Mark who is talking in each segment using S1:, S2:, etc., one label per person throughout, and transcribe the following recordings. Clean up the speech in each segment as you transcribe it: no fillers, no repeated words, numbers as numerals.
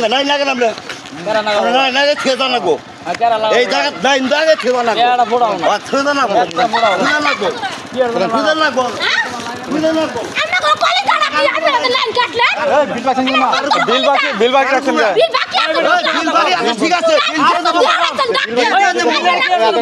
S1: নাই লাগে নামলে নাই নাই খেদা লাগো এই জায়গা দাইন দাগে খেদা লাগো এড়া ফোড়াও না খেদা লাগো একটা ফোড়াও খেদা লাগো কি আর খেদা লাগো খেদা লাগো আমরা কোন কলি কাটা কি আমরা লাইন কাটলে এই বিল বাকি রাখছেন না বিল বাকি আছে ঠিক আছে বিল দিয়ে দেব আমি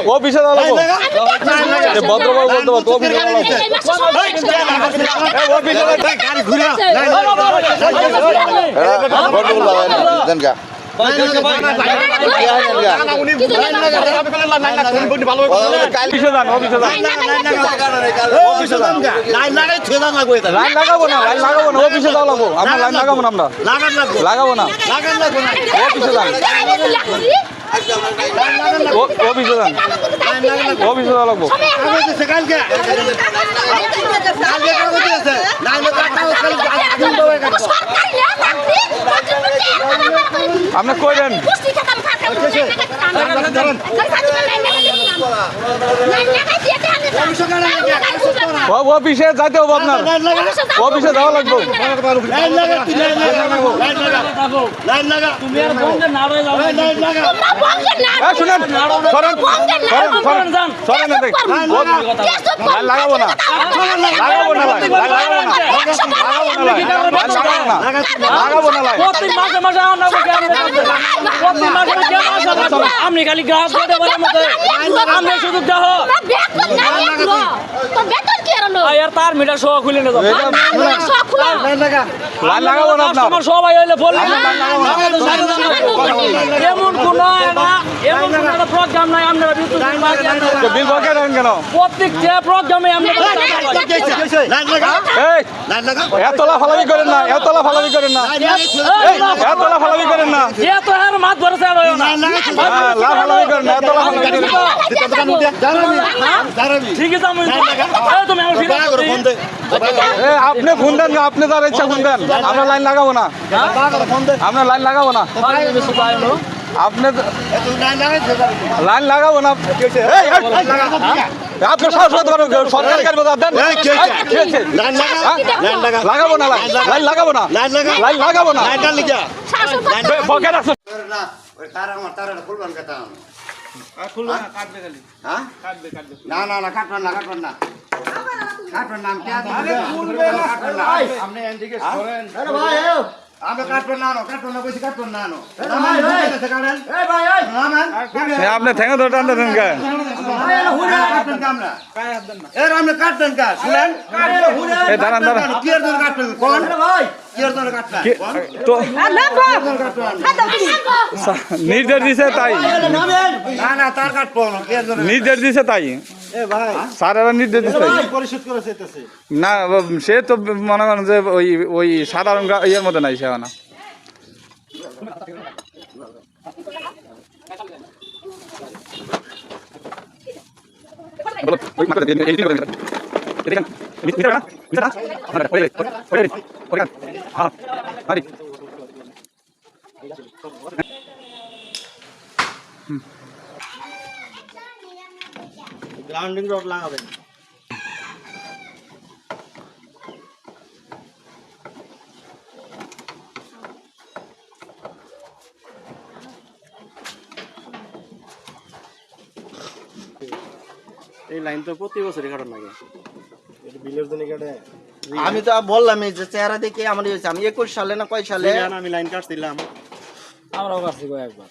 S1: অফিসে আপনি কইলেন অফিসে যাইতে হবে আপনার অফিসে যাওয়া লাগবে লাগাবো না আপনি খালি গ্রাহক শুধু তার মিটার সহ খুলে নেব সবাই হইলে এমন কোন প্রোগ্রাম নাই আপনারা কেন প্রত্যেকটা প্রোগ্রামে এতলা ফালাবি করেন না এতলা ফালাবি করেন না এতলা ফালাবি করেন না এত আর মাত ভরসা রয় না ফালাবি করেন না এতলা ফালাবি করেন ঠিক আছে আমি তুমি আপনি ফোন দেন না আপনি যার ইচ্ছা ফোন দেন আমরা লাইন লাগাবো না আমরা লাইন লাগাবো না আপনি লাইন লাগাবো না আপনার সরকারি কাজ দেন লাগাবো না লাইন লাগাবো না লাইন লাগাবো না না না না কাটবেন না কাটবেন না কাটবেন নাম কে আপনি এদিকে সরেন আরে ভাই আমি কাটবেন না কাটবেন না কইছি কাটবেন না ভাই এই ভাই এই নামান আপনি ঠেঙ্গা ধরে টান দেন কে এই হুড়া কাটবেন কামরা কাই হাত দেন না এর আপনি কাটবেন কা শুনেন এই দাঁড়ান দাঁড়ান কি এর ধরে কাটবেন কোন ভাই কি এর ধরে কাটবেন তো নির্দেশ দিছে তাই না না তার কাটবো না কি এর ধরে নির্দেশ দিছে তাই এ ভাই স্যারেরা নির্দেশ দিছে পরিশোধ করে চাইতেছে না সে তো মনে করেন যে ওই সাধারণ ইয়ের মধ্যে নাই সে না গ্রাউন্ডিং রড লাগাবেন এই লাইন তো প্রতি বছরই কাটার লাগে বিলের জন্য কাটে আমি তো বললাম এই যে চেহারা দেখে আমার আমি 21 সালে না কয় সালে আমি লাইন কাটছিলাম আমরাও কাটছি কয়েকবার